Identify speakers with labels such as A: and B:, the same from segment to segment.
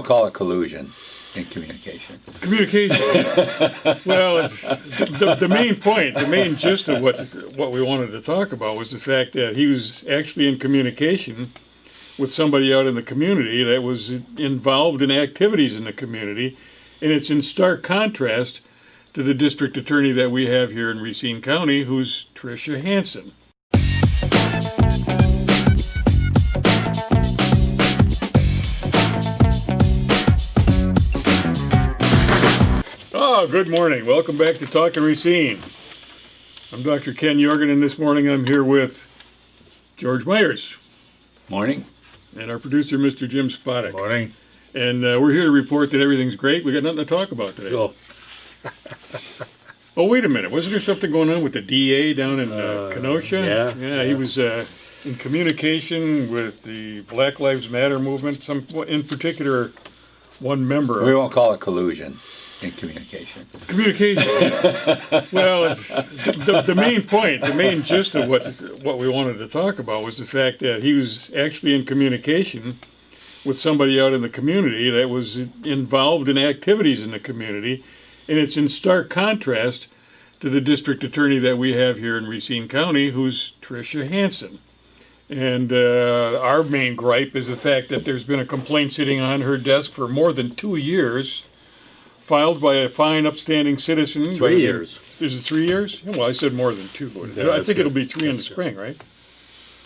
A: won't call it collusion in communication.
B: Communication. Well, the main point, the main gist of what we wanted to talk about was the fact that he was actually in communication with somebody out in the community that was involved in activities in the community, and it's in stark contrast to the district attorney that we have here in Racine County, who's Tricia Hansen. Oh, good morning. Welcome back to Talkin' Racine. I'm Dr. Ken Jorgen, and this morning I'm here with George Myers.
A: Morning.
B: And our producer, Mr. Jim Spodek.
C: Morning.
B: And we're here to report that everything's great. We got nothing to talk about today.
C: Let's go.
B: Oh, wait a minute. Wasn't there something going on with the DA down in Kenosha?
C: Yeah.
B: He was in communication with the Black Lives Matter movement, in particular, one member.
A: We won't call it collusion in communication.
B: Communication. Well, the main point, the main gist of what we wanted to talk about was the fact that he was actually in communication with somebody out in the community that was involved in activities in the community, and it's in stark contrast to the district attorney that we have here in Racine County, who's Tricia Hansen. And our main gripe is the fact that there's been a complaint sitting on her desk for more than 2 years, filed by a fine, upstanding citizen.
C: 3 years.
B: Is it 3 years? Well, I said more than two.
C: Yeah,
B: I think
C: good.
B: it'll be three in the
C: That's
B: spring, right?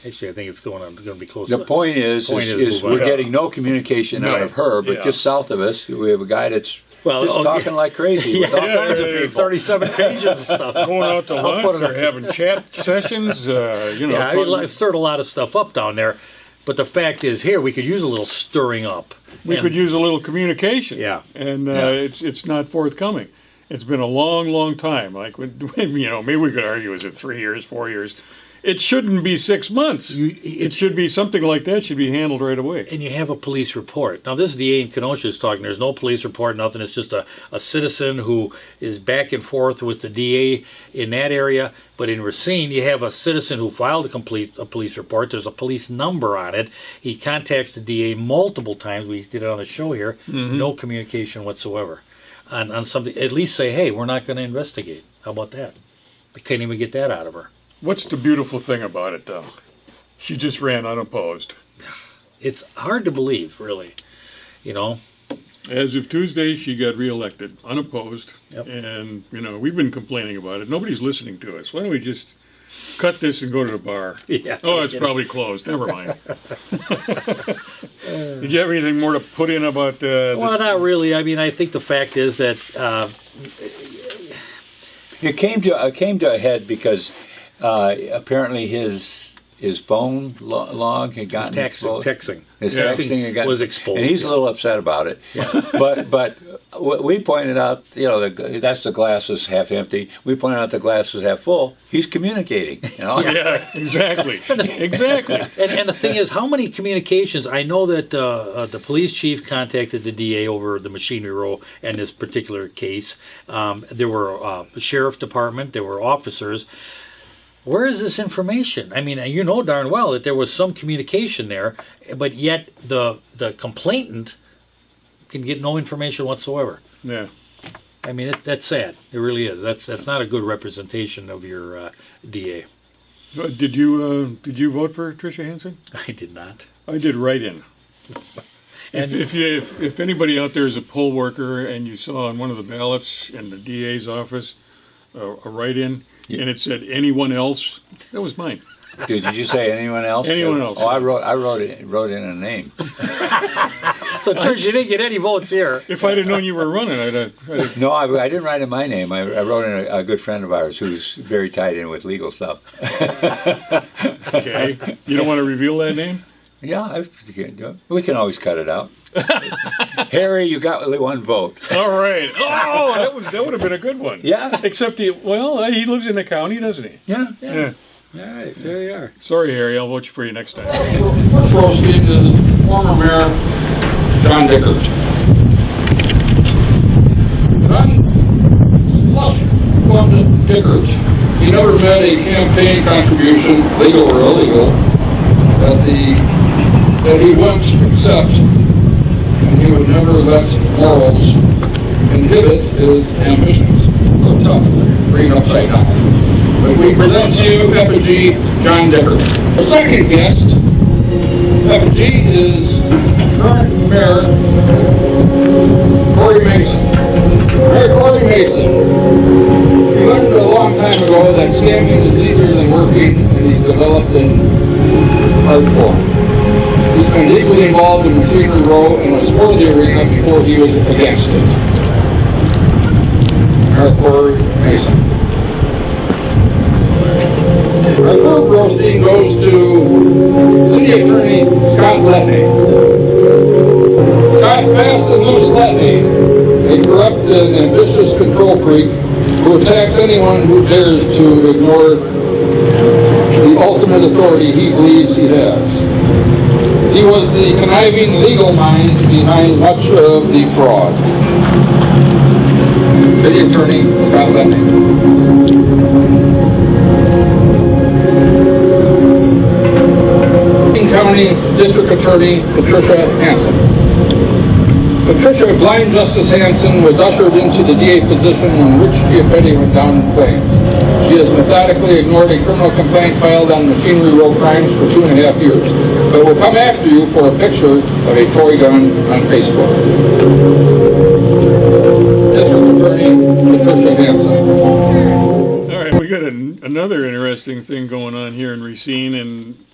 C: Actually, I think it's going to be close.
A: The point is we're getting no communication out of her, but just south of us, we have a guy that's talking like crazy with all kinds of people.
C: 37 pages of stuff.
B: Going out to lunch or having chat sessions,
C: It stirred a lot of stuff up down there. But the fact is, here we could use a little stirring up.
B: We could use a little communication.
C: Yeah.
B: And it's not forthcoming. It's been a long, long time. Like, maybe we could argue, is it 3 years, 4 years? It shouldn't be 6 months. It should be something like that should be handled right away.
C: And you have a police report. Now, this DA in Kenosha is talking. There's no police report, nothing. It's just a citizen who is back and forth with the DA in that area. But in Racine, you have a citizen who filed a police report. There's a police number on it. He contacts the DA multiple times. We did it on the show here. Mm-hmm. No communication whatsoever on something. At least say, hey, we're not going to investigate. How about that? We can't even get that out of her.
B: What's the beautiful thing about it, though? She just ran unopposed.
C: It's hard to believe, really.
B: As of Tuesday, she got reelected, unopposed.
C: Yep.
B: And, we've been complaining about it. Nobody's listening to us. Why don't we just cut this and go to the bar?
C: Yeah.
B: Oh, it's probably closed. Never mind. Did you have anything more to put in about
C: Well, not really. I mean, I think the fact is that
A: it came to a head because apparently his phone log had gotten exposed.
C: Texting.
A: His texting had gotten,
C: was exposed.
A: And he's a little upset about it.
C: Yeah.
A: But we pointed out, that's the glass is half empty. We pointed out the glass is half full. He's communicating.
B: Yeah, exactly. Exactly.
C: And the thing is, how many communications? I know that the police chief contacted the DA over the machinery row in this particular case. There were the sheriff department. There were officers. Where is this information? I mean, you know darn well that there was some communication there, but yet the complainant can get no information whatsoever.
B: Yeah.
C: I mean, that's sad. It really is. That's not a good representation of your DA.
B: Did you vote for Tricia Hansen?
C: I did not.
B: I did write-in. And if anybody out there is a poll worker and you saw on one of the ballots in the DA's office a write-in, and it said anyone else, that was mine.
A: Did you say anyone else?
B: Anyone else?
A: Oh, I wrote in a name.
C: So it turns you didn't get any votes here.
B: If I'd have known you were running, I'd have...
A: No, I didn't write in my name. I wrote in a good friend of ours who's very tied in with legal stuff.
B: Okay. You don't want to reveal that name?
A: Yeah, we can always cut it out. Harry, you got only one vote.
B: All right. Oh, that would have been a good one.
A: Yeah.
B: Except he lives in the county, doesn't he?
A: Yeah.
C: All right, there you are.
B: Sorry, Harry. I'll vote for you next time.
D: First of all, speaking to the former mayor, John Dickert. Unfunded Dickert, he never met a campaign contribution, legal or illegal, that he wouldn't accept and he would never let morals inhibit his ambitions. Or tough, read upside down. But we present to you Effigy John Decker. The second guest, Effigy, is current Mayor Corey Mason. Mayor Corey Mason, he learned a long time ago that scamming is easier than working, and he's developed in hard form. He's been deeply involved in Machinery Row and was for the arena before he was against it. Mayor Corey Mason. Our third roasting goes to City Attorney Scott Letney. Scott Fast and Loose Letney, a corrupt and ambitious control freak who attacks anyone who dares to ignore the ultimate authority he believes he has. He was the conniving legal mind behind much of the fraud. City Attorney Scott Letney. County District Attorney Patricia Hansen. Patricia Blind Justice Hansen was ushered into the DA position when Rich Giappetti went down in flames. She has methodically ignored a criminal complaint filed on Machinery Row crimes for 2.5 years, but will come after you for a picture of a toy gun on Facebook. District Attorney Patricia Hansen.
B: All right, we got another interesting thing going on here in Racine, and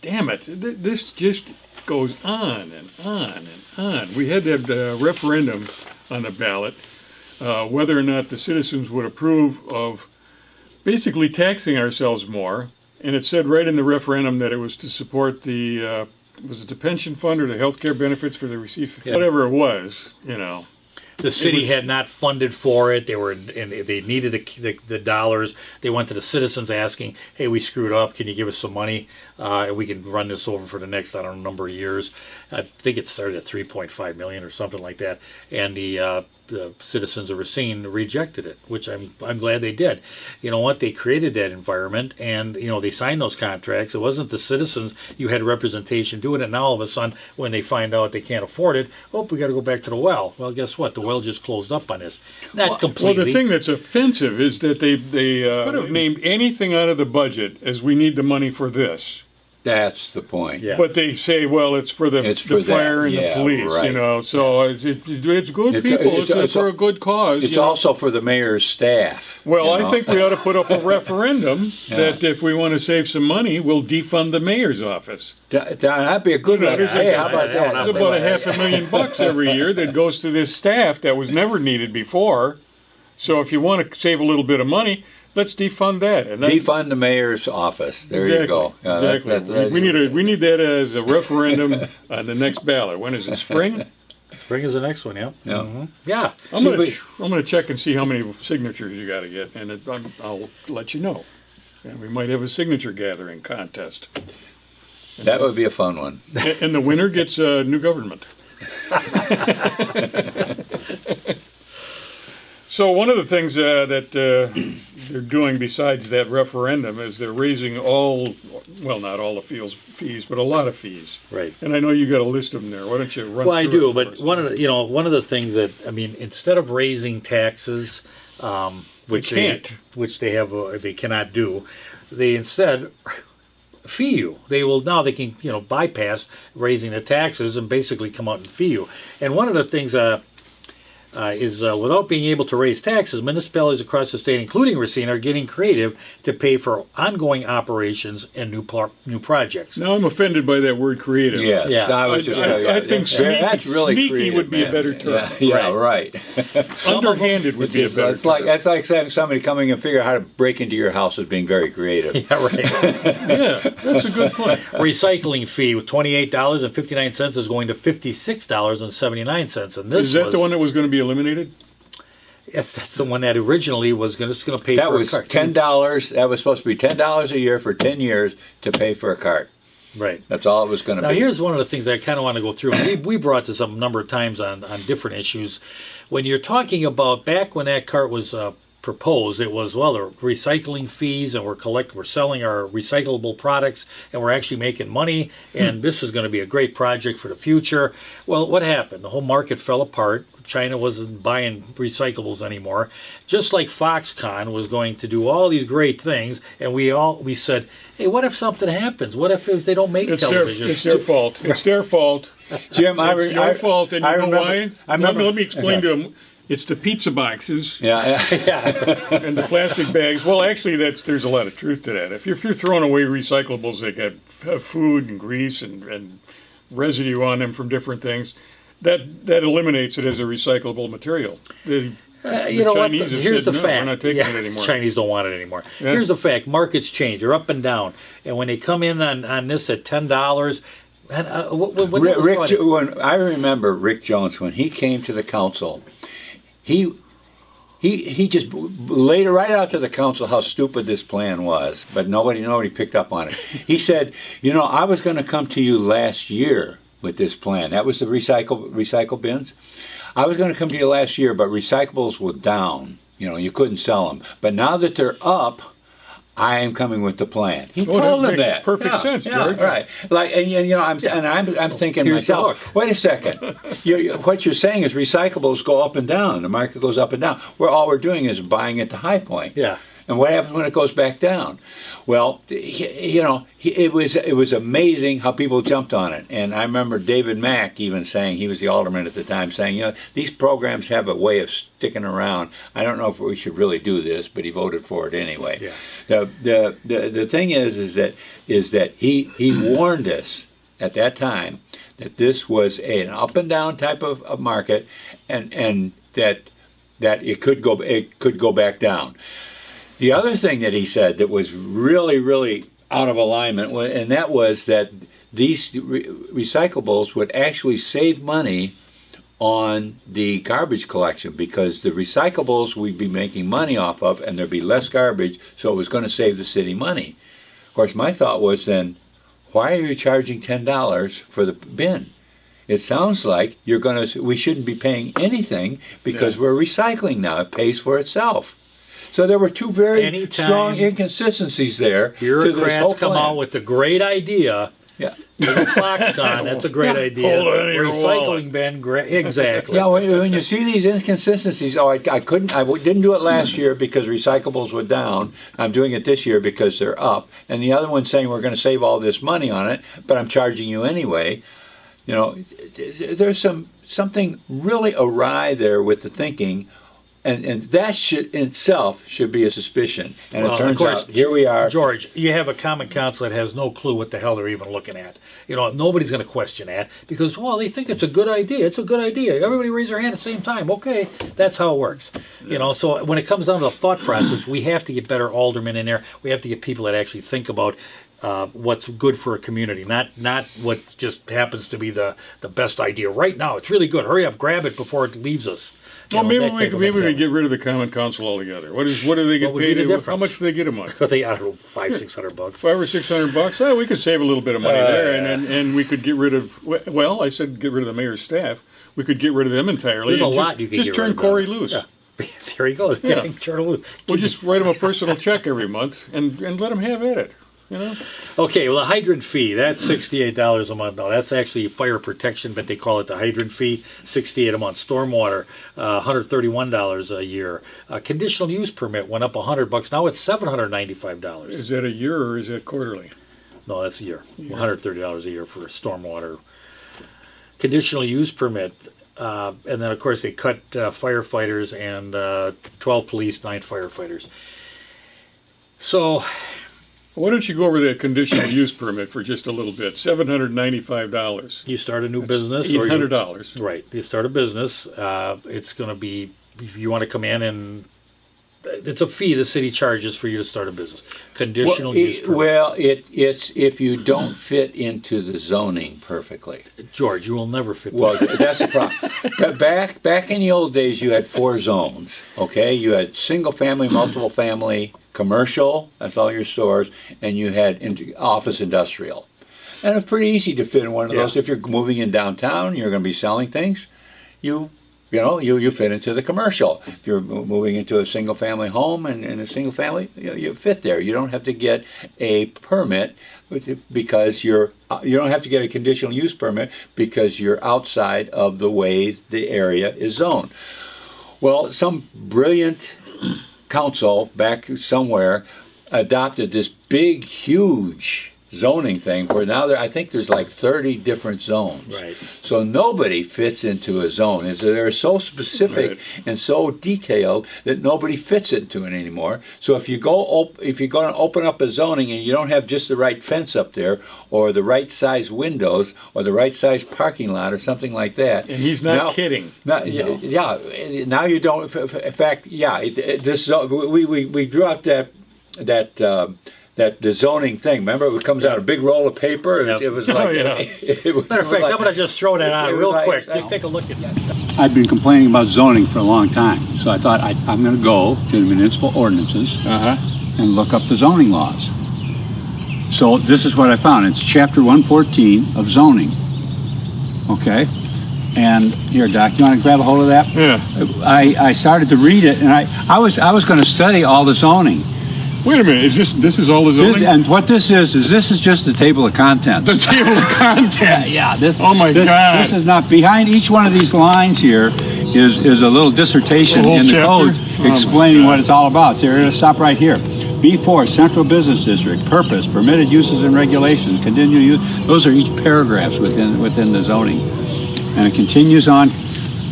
B: damn it, this just goes on and on and on. We had that referendum on the ballot, whether or not the citizens would approve of basically taxing ourselves more. And it said right in the referendum that it was to support the, was it the pension fund or the health care benefits for the receive, whatever it was, you know.
C: The city had not funded for it. They were, and they needed the dollars. They went to the citizens asking, "Hey, we screwed up. Can you give us some money? And we can run this over for the next, I don't know, number of years." I think it started at $3.5 million or something like that. And the citizens of Racine rejected it, which I'm glad they did. You know what? They created that environment, and you know they signed those contracts. It wasn't the citizens. You had representation doing it. Now all of a sudden, when they find out they can't afford it, oh, we got to go back to the well. Well, guess what? The well just closed up on this. Not completely.
B: Well, the thing that's offensive is that they could have named anything out of the budget as we need the money for this.
A: That's the point.
B: Yeah. But they say, well, it's for the fire and the police, right. You know. So it's good people. It's for a good cause.
A: It's also for the mayor's staff.
B: Well, I think we ought to put up a referendum that if we want to save some money, we'll defund the mayor's office.
A: That'd be a good one. Hey, how about that?
B: It's about $500,000 every year that goes to this staff that was never needed before. So if you want to save a little bit of money, let's defund that. And
A: defund the mayor's office. There you go.
B: Exactly. We need that as a referendum on the next ballot. When is it? Spring?
C: Spring is the next one. Yeah.
A: Yeah.
C: Mm-hmm. Yeah.
B: I'm gonna check and see how many signatures you got to get, and I'll let you know. And we might have a signature gathering contest.
A: That would be a fun one.
B: And the winner gets a new government. So one of the things that they're doing besides that referendum is they're raising not all the fees, but a lot of fees.
C: Right.
B: And I know you got a list of them there. Why don't you run?
C: Well, I do, but one of the things that instead of raising taxes, which they cannot do, they instead fee you. They can bypass raising the taxes and basically come out and fee you. And one of the things is without being able to raise taxes, municipalities across the state, including Racine, are getting creative to pay for ongoing operations and new projects.
B: Now I'm offended by that word creative.
A: Yes.
C: Yeah.
B: I think
A: that's really
B: sneaky
A: creative,
B: would be a better term.
A: Yeah, right.
B: Underhanded would be a better term.
A: That's like saying somebody coming and figure out how to break into your house as being very creative.
C: Yeah, right.
B: Yeah, that's a good point.
C: Recycling fee with $28.59 is going to $56.79, and this
B: is that the one that was going to be eliminated?
C: Yes, that's the one that originally was going to pay
A: that
C: for
A: was
C: a cart.
A: $10. That was supposed to be $10 a year for 10 years to pay for a cart.
C: Right.
A: That's all it was going to be.
C: Now, here's one of the things I kind of want to go through. We brought this up a number of times on different issues. When you're talking about back when that cart was proposed. It was, well, the recycling fees, and we're selling our recyclable products, and we're actually making money, and this is going to be a great project for the future. Well, what happened? The whole market fell apart. China wasn't buying recyclables anymore. Just like Foxconn was going to do all these great things, and we said, hey, what if something happens? What if they don't make television?
B: It's their fault. It's their fault.
A: Jim,
B: it's your fault, and you know why?
A: Let
B: me explain to them. It's the pizza boxes
A: yeah.
B: and the plastic bags. Well, actually, there's a lot of truth to that. If you're throwing away recyclables that got food and grease and residue on them from different things, that eliminates it as a recyclable material.
C: You know what? Here's the fact.
B: We're not taking it anymore.
C: Chinese don't want it anymore.
B: Yeah.
C: Here's the fact. Markets change. They're up and down. And when they come in on this at $10,
A: when I remember Rick Jones, when he came to the council, he just laid it right out to the council how stupid this plan was, but nobody picked up on it. He said, I was going to come to you last year with this plan. That was the recycle bins. I was going to come to you last year, but recyclables were down. You couldn't sell them. But now that they're up, I am coming with the plan. He told him that.
B: Perfect sense, George.
A: Right. I'm thinking to myself, wait a second. What you're saying is recyclables go up and down. The market goes up and down. All we're doing is buying at the high point.
C: Yeah.
A: And what happens when it goes back down? Well, it was amazing how people jumped on it. And I remember David Mack even saying, he was the alderman at the time, saying, these programs have a way of sticking around. I don't know if we should really do this, but he voted for it anyway.
C: Yeah.
A: The thing is that he warned us at that time that this was an up and down type of market, and that it could go back down. The other thing that he said that was really, really out of alignment, and that was that these recyclables would actually save money on the garbage collection, because the recyclables we'd be making money off of, and there'd be less garbage, so it was going to save the city money. Of course, my thought was then, why are you charging $10 for the bin? It sounds like we shouldn't be paying anything because we're recycling now. It pays for itself. So there were two very strong inconsistencies there.
C: Bureaucrats come out with a great idea.
A: Yeah.
C: Foxconn, that's a great idea. Recycling bin, exactly.
A: Yeah, when you see these inconsistencies, I didn't do it last year because recyclables were down. I'm doing it this year because they're up. And the other one's saying we're going to save all this money on it, but I'm charging you anyway. There's something really awry there with the thinking. And that in itself should be a suspicion. And it turns out, here we are.
C: George, you have a common council that has no clue what the hell they're even looking at. Nobody's going to question that because, they think it's a good idea. It's a good idea. Everybody raise their hand at the same time. Okay, that's how it works. So when it comes down to the thought process, we have to get better aldermen in there. We have to get people that actually think about what's good for a community, not what just happens to be the best idea right now. It's really good. Hurry up, grab it before it leaves us.
B: Maybe we could get rid of the common council altogether. What do they get paid? How much do they get a month?
C: I don't know, $500-600. $500
B: or $600. Oh, we could save a little bit of money there, and we could get rid of. Well, I said get rid of the mayor's staff. We could get rid of them entirely.
C: There's a lot you could
B: just
C: get
B: turn
C: rid of.
B: Corey loose.
C: Yeah. There he goes. Yeah. Turn him loose.
B: We'll just write him a personal check every month and let him have at it.
C: Okay, well, the hydrant fee, that's $68 a month now. That's actually fire protection, but they call it the hydrant fee, $68 a month. Stormwater, $131 a year. Conditional use permit went up $100. Now it's $795.
B: Is that a year or is that quarterly?
C: No, that's a year. $130 a year for stormwater. Conditional use permit, and then, of course, they cut firefighters and 12 police, 9 firefighters. So...
B: Why don't you go over that conditional use permit for just a little bit? $795.
C: You start a new business.
B: $800.
C: Right. You start a business. It's going to be, if you want to come in and, it's a fee the city charges for you to start a business. Conditional use permit.
A: It's if you don't fit into the zoning perfectly.
C: George, you will never fit.
A: Well, that's the problem. But back in the old days, you had 4 zones. Okay, you had single family, multiple family, commercial, that's all your stores, and you had office industrial. And it's pretty easy to fit in one of those. If you're moving in downtown, you're going to be selling things, you you fit into the commercial. If you're moving into a single family home and in a single family, you fit there. You don't have to get a permit because you don't have to get a conditional use permit because you're outside of the way the area is zoned. Well, some brilliant council back somewhere adopted this big, huge zoning thing where now I think there's like 30 different zones.
C: Right.
A: So nobody fits into a zone. They're so specific and so detailed that nobody fits into it anymore. So if you're going to open up a zoning and you don't have just the right fence up there or the right size windows or the right size parking lot or something like that.
B: And he's not kidding.
A: Yeah. Now you don't. In fact, this we drew out that the zoning thing. Remember, it comes out a big roll of paper. And it was like,
C: Matter of fact, I'm going to just throw that on real quick. Just take a look at that.
E: I've been complaining about zoning for a long time, so I thought I'm going to go to the municipal ordinances and look up the zoning laws. So this is what I found. It's chapter 114 of zoning. Okay? And here, Doc, you want to grab a hold of that?
B: Yeah.
E: I started to read it, and I was going to study all the zoning.
B: Wait a minute, this is all the zoning?
E: And what this is just the table of contents.
B: The table of contents?
E: Yeah.
B: Oh my God.
E: This is not, behind each one of these lines here is a little dissertation in the code explaining what it's all about. So you're going to stop right here. B4, Central Business District, purpose, permitted uses and regulations, continual use. Those are each paragraphs within the zoning. And it continues on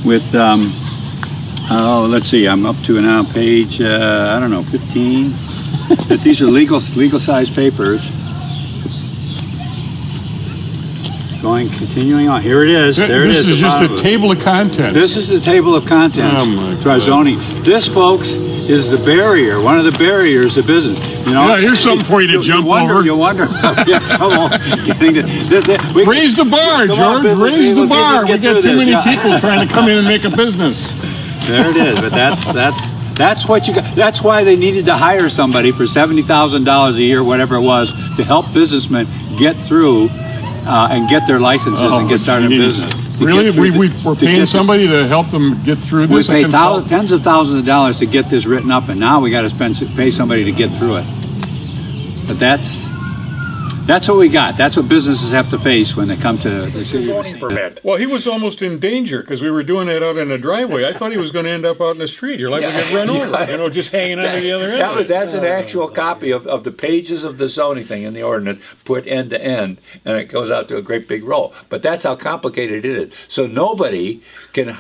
E: with, let's see, I'm up to now page, 15. But these are legal size papers. Continuing on. Here it is. There it is.
B: This is just a table of contents.
E: This is the table of contents to our zoning. This, folks, is the barrier. One of the barriers of business.
B: Here's something for you to jump over.
E: You wonder.
B: Raise the bar, George. Raise the bar. We got too many people trying to come in and make a business.
E: There it is. But that's what you got. That's why they needed to hire somebody for $70,000 a year, whatever it was, to help businesses get through and get their licenses and get started in business.
B: Really? We're paying somebody to help them get through this?
E: We pay tens of thousands of dollars to get this written up, and now we got to pay somebody to get through it. But that's what we got. That's what businesses have to face when they come to the city.
B: Well, he was almost in danger because we were doing that out in the driveway. I thought he was going to end up out in the street. You're like, we get run over, just hanging on to the other end.
A: That's an actual copy of the pages of the zoning thing in the ordinance, put end to end, and it goes out to a great big roll. But that's how complicated it is. So nobody can.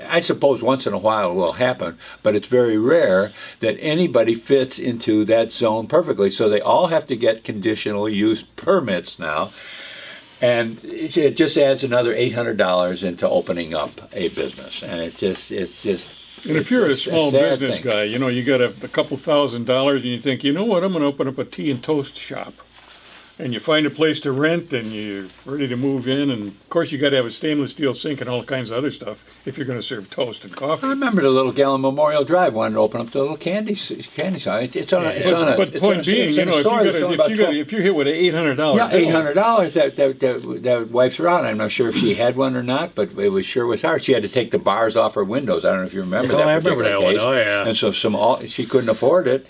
A: I suppose once in a while it will happen, but it's very rare that anybody fits into that zone perfectly. So they all have to get conditional use permits now, and it just adds another $800 into opening up a business. And it's just.
B: And if you're a small business guy, you got a couple $1,000s, and you think, you know what, I'm going to open up a tea and toast shop. And you find a place to rent, and you're ready to move in, and of course you got to have a stainless steel sink and all kinds of other stuff if you're going to serve toast and coffee.
A: I remember the little gal in Memorial Drive wanted to open up the little candy shop.
B: But point being, if you're hit with $800,
A: that wipes her out. I'm not sure if she had one or not, but it sure was hard. She had to take the bars off her windows. I don't know if you remember that.
C: I remember that one. Oh yeah.
A: And so she couldn't afford it.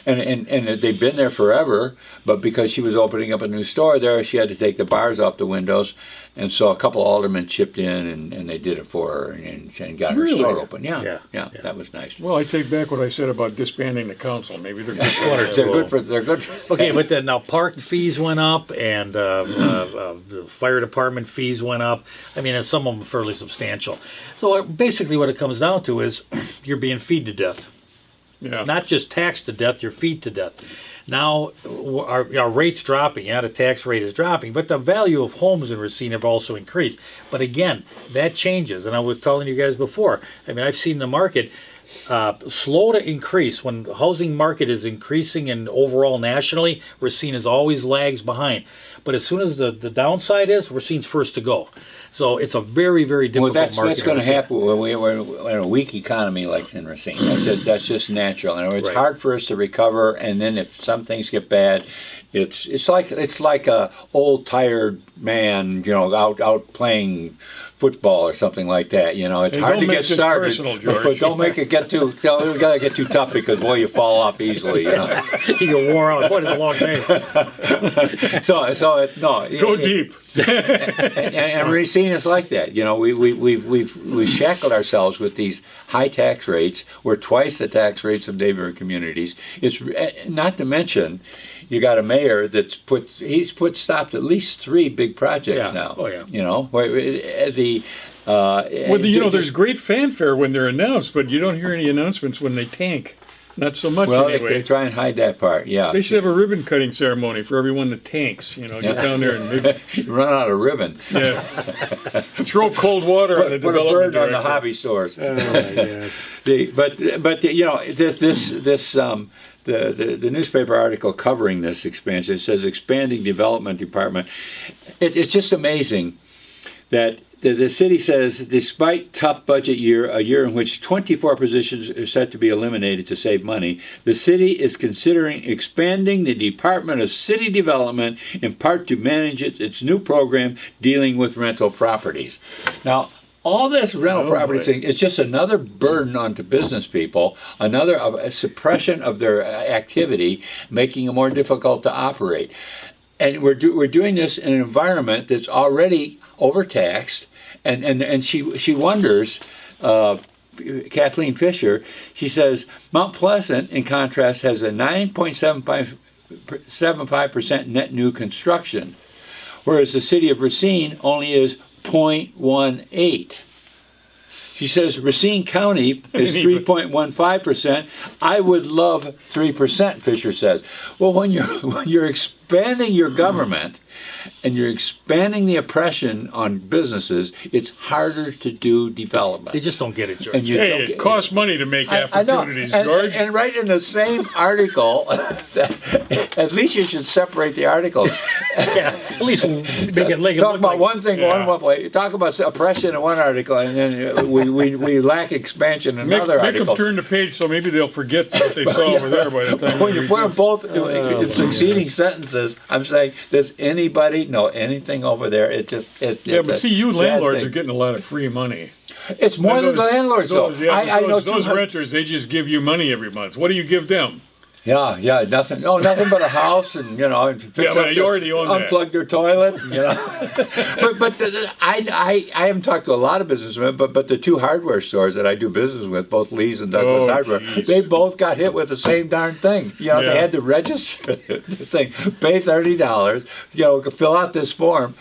A: And they've been there forever, but because she was opening up a new store there, she had to take the bars off the windows, and so a couple aldermen chipped in and they did it for her and got her store open. Yeah, that was nice.
B: Well, I take back what I said about disbanding the council. Maybe they're good.
A: They're good for.
C: Okay, but then now park fees went up and the fire department fees went up. I mean, and some of them fairly substantial. So basically, what it comes down to is you're being feed to death.
B: Yeah.
C: Not just taxed to death, you're feed to death. Now, our rate's dropping. Yeah, the tax rate is dropping, but the value of homes in Racine have also increased. But again, that changes. And I was telling you guys before, I mean, I've seen the market slow to increase. When the housing market is increasing and overall nationally, Racine is always lags behind. But as soon as the downside is, Racine's first to go. So it's a very, very difficult market.
A: Well, that's going to happen when we're in a weak economy like in Racine. That's just natural. In other words, it's hard for us to recover, and then if some things get bad, it's like a old tired man, out playing football or something like that. You know, it's
B: Hey,
A: hard
B: don't
A: to
B: make
A: get
B: this
A: started,
B: personal, George.
A: but don't make it get too. We gotta get too tough because boy, you fall off easily. You know,
C: You get wore out. Boy, it's a long day.
A: no.
B: Go deep.
A: And Racine is like that. You know, we've shackled ourselves with these high tax rates. We're twice the tax rates of neighboring communities. It's not to mention, you got a mayor he's stopped at least 3 big projects
C: Yeah.
A: now.
C: Oh, yeah.
A: You know, where
B: There's great fanfare when they're announced, but you don't hear any announcements when they tank. Not so much
A: well,
B: anyway.
A: they try and hide that part. Yeah,
B: They should have a ribbon cutting ceremony for everyone that tanks. You know, get down there and maybe,
A: run out of ribbon.
B: yeah, throw cold water on the
A: Put a
B: development
A: bird on the
B: director.
A: hobby stores.
C: Oh, my God.
A: But you know the newspaper article covering this expansion, it says expanding development department. It's just amazing that the city says, despite tough budget year, a year in which 24 positions are set to be eliminated to save money, the city is considering expanding the Department of City Development in part to manage its new program dealing with rental properties. Now, all this rental property thing is just another burden onto business people, a suppression of their activity, making it more difficult to operate. And we're doing this in an environment that's already overtaxed, and she wonders, Kathleen Fisher, she says, Mount Pleasant, in contrast, has a 9.75% net new construction, whereas the city of Racine only is 0.18. She says Racine County is 3.15%. I would love 3%, Fisher says. Well, when you're expanding your government and you're expanding the oppression on businesses, it's harder to do development.
C: They just don't get it, George.
A: And you don't
B: Hey,
A: get-
B: it costs money to make
A: I know.
B: opportunities,
A: And,
B: George.
A: and right in the same article, at least you should separate the articles.
C: Yeah, at least make it like
A: Talk about one thing
B: Yeah.
A: one way. Talk about oppression in one article, and then we lack expansion in
B: Make
A: another
B: them
A: article.
B: turn the page so maybe they'll forget what they saw over there by the time
A: When
B: they
A: you put them
B: read
A: both in succeeding sentences, I'm saying, does anybody know anything over there? It's
B: Yeah, but
A: a
B: see, you
A: sad
B: landlords
A: thing.
B: are getting a lot of free money.
A: It's more than the landlords, though.
B: Those, yeah,
A: I know
B: those
A: 200
B: renters, they just give you money every month. What do you give them?
A: Yeah, nothing. No, nothing but a house, and and fix
B: Yeah, but
A: up
B: you already own that.
A: unplug their toilet. I haven't talked to a lot of businessmen, but the 2 hardware stores that I do business with, both Lee's and Douglas
B: Oh,
A: Hardware,
B: geez.
A: they both got hit with the same darn thing.
B: Yeah.
A: They had to register the thing, pay $30, fill out this form,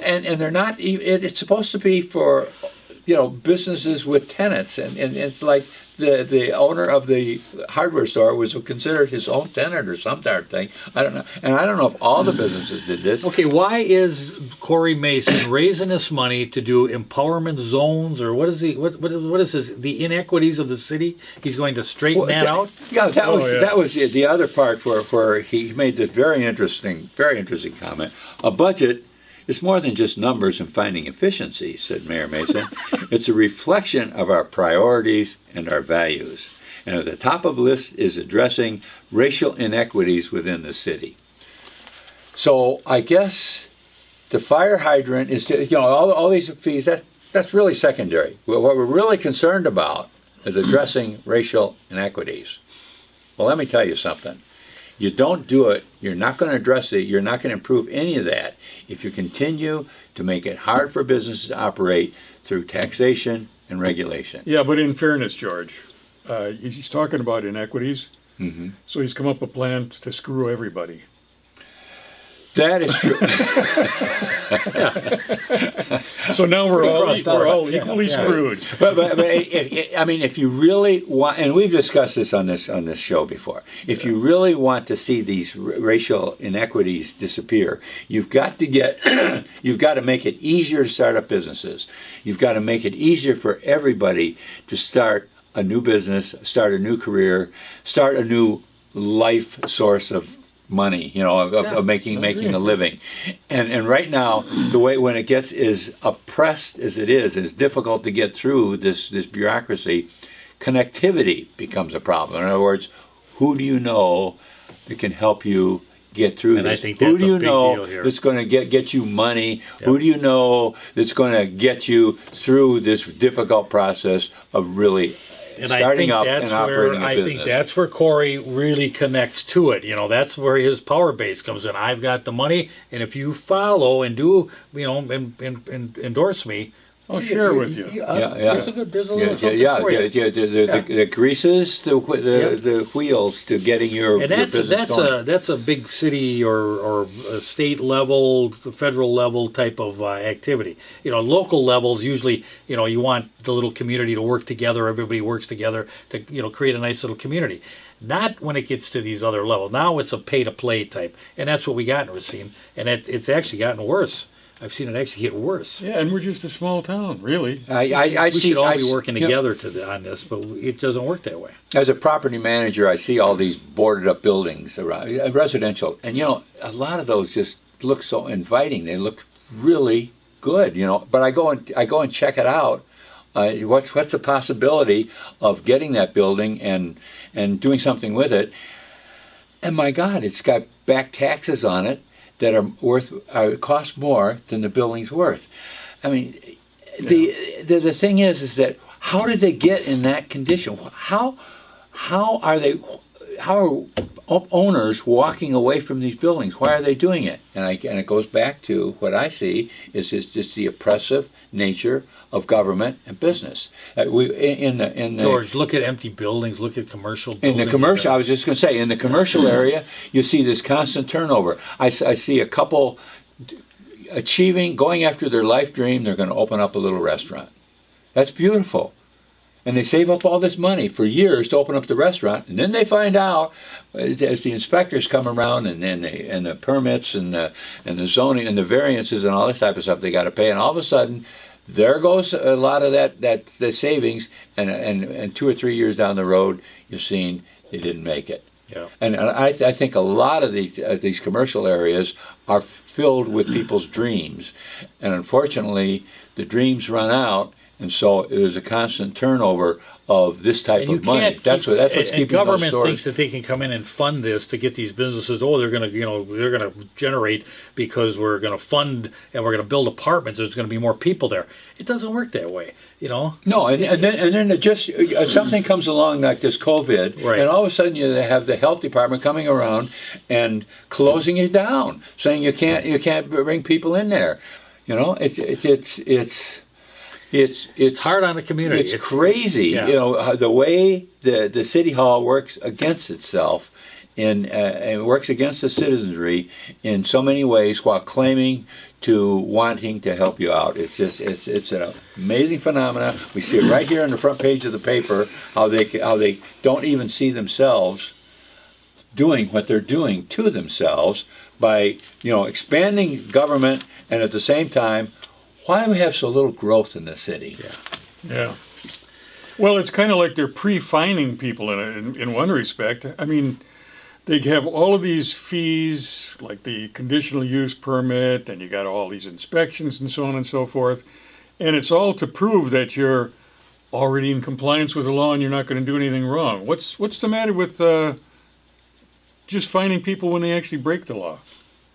A: and they're not. It's supposed to be for businesses with tenants, and it's like the owner of the hardware store was considered his own tenant or some darn thing. I don't know, and I don't know if all the businesses did this.
C: Okay, why is Corey Mason raising this money to do empowerment zones, or what is this? The inequities of the city? He's going to straighten that out.
A: Yeah,
B: yeah.
A: that was the other part where he made this very interesting comment. A budget is more than just numbers and finding efficiencies, said Mayor Mason. It's a reflection of our priorities and our values. And at the top of the list is addressing racial inequities within the city. So I guess the fire hydrant is, all these fees, that's really secondary. What we're really concerned about is addressing racial inequities. Well, let me tell you something. You don't do it, you're not going to address it, you're not going to improve any of that if you continue to make it hard for businesses to operate through taxation and regulation.
B: Yeah, but in fairness, George, he's talking about inequities, so he's come up with a plan to screw everybody.
A: That is true.
B: So now we're all equally screwed.
A: but if you really want, and we've discussed this on this show before, if you really want to see these racial inequities disappear, you've got to make it easier to start up businesses. You've got to make it easier for everybody to start a new business, start a new career, start a new life source of money, of making a living. And right now, the way when it gets as oppressed as it is, and it's difficult to get through this bureaucracy, connectivity becomes a problem. In other words, who do you know that can help you get through
C: And I
A: this?
C: think
A: Who
C: that's
A: do
C: a
A: you
C: big
A: know
C: deal here.
A: that's going to get you money?
C: Yep.
A: Who do you know that's going to get you through this difficult process of really
C: And I
A: starting
C: think
A: up
C: that's
A: and operating
C: where
A: a
C: I
A: business?
C: think that's where Corey really connects to it. You know, that's where his power base comes in. I've got the money, and if you follow and do, you know, and endorse me,
B: I'll share with you.
C: There's a little something for you.
A: The greases, the wheels to getting your
C: And
A: business going.
C: that's a big city or a state level, federal level type of activity. You know, local levels usually, you know, you want the little community to work together. Everybody works together to, you know, create a nice little community. Not when it gets to these other levels. Now it's a pay to play type, and that's what we got in Racine. And it's actually gotten worse. I've seen it actually get worse.
B: Yeah, and we're just a small town, really.
A: I
C: We
A: see.
C: should all be working
A: you know,
C: together on this, but it doesn't work that way.
A: As a property manager, I see all these boarded up buildings around, residential, and you know, a lot of those just look so inviting. They look really good, you know. But I go and check it out. What's the possibility of getting that building and doing something with it? And my God, it's got back taxes on it that are cost more than the building's worth. I mean, the thing is that how did they get in that condition? How are owners walking away from these buildings? Why are they doing it? And it goes back to what I see is just the oppressive nature of government and business.
C: George, look at empty buildings. Look at commercial buildings.
A: In the commercial, I was just going to say, in the commercial area, you see this constant turnover. I see a couple going after their life dream. They're going to open up a little restaurant. That's beautiful. And they save up all this money for years to open up the restaurant, and then they find out as the inspectors come around, and then the permits and the zoning and the variances and all this type of stuff they got to pay, and all of a sudden, there goes a lot of the savings, and 2 or 3 years down the road, you've seen they didn't make it.
C: Yeah.
A: And I think a lot of these commercial areas are filled with people's dreams, and unfortunately, the dreams run out. And so there's a constant turnover of this type of money. That's what's keeping those
C: government
A: stores.
C: thinks that they can come in and fund this to get these businesses. Oh, they're going to generate because we're going to fund and we're going to build apartments. There's going to be more people there. It doesn't work that way, you know.
A: No, and then it just something comes along like this COVID,
C: right.
A: And all of a sudden you have the health department coming around and closing it down, saying you can't bring people in there. You know, it's
C: hard on the community.
A: It's crazy,
C: yeah.
A: You know, the way the city hall works against itself, and works against the citizenry in so many ways, while claiming to wanting to help you out. It's an amazing phenomenon. We see it right here on the front page of the paper how they don't even see themselves doing what they're doing to themselves by expanding government, and at the same time. Why do we have so little growth in the city?
B: Yeah. Well, it's kind of like they're pre-fining people in one respect. I mean, they have all of these fees, like the conditional use permit, and you got all these inspections and so on and so forth. And it's all to prove that you're already in compliance with the law and you're not going to do anything wrong. What's the matter with just fining people when they actually break the law?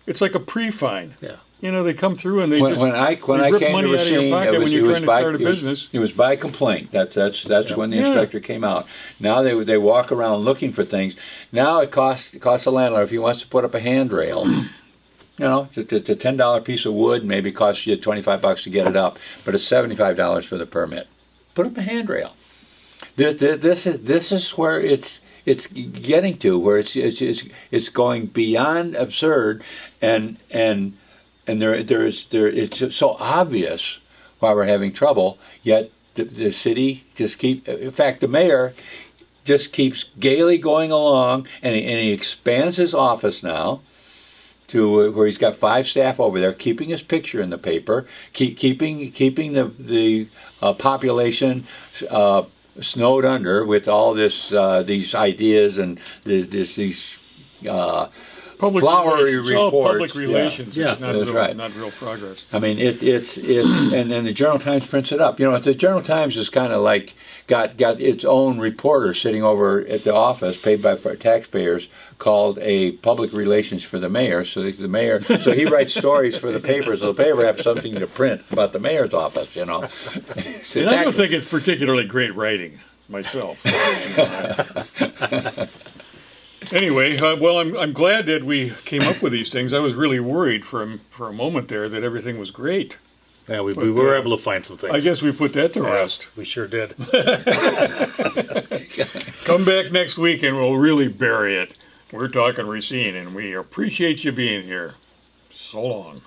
B: It's like a pre-fine.
C: Yeah.
B: You know, they come through and they
A: when
B: just
A: I
B: rip
A: came
B: money
A: to
B: out of your
A: Racine,
B: pocket when you're trying to start a business.
A: It was by complaint. That's when the inspector came out. Now they walk around looking for things. Now it costs the landlord if he wants to put up a handrail. It's a $10 piece of wood, maybe costs you $25 to get it up, but it's $75 for the permit. Put up a handrail. This is where it's getting to, where it's going beyond absurd, and it's so obvious why we're having trouble. Yet the city in fact, the mayor just keeps gaily going along, and he expands his office now to where he's got 5 staff over there, keeping his picture in the paper, keeping the population snowed under with all these ideas and these
B: public
A: flowery
B: relations. It's all
A: reports.
B: public relations.
C: Yeah.
B: It's not
A: That's
B: real,
A: right.
B: not real progress.
A: I mean, it's and then the Journal Times prints it up. You know, the Journal Times is kind of like got its own reporter sitting over at the office, paid by taxpayers, called a public relations for the mayor. So the mayor, so he writes stories for the paper, so the paper have something to print about the mayor's office. You know,
B: And I don't think it's particularly great writing myself. Anyway, well, I'm glad that we came up with these things. I was really worried for a moment there that everything was great.
C: Yeah, we were able to find some things.
B: I guess we put that to rest.
C: We sure did.
B: Come back next week and we'll really bury it. We're talking Racine, and we appreciate you being here. So long.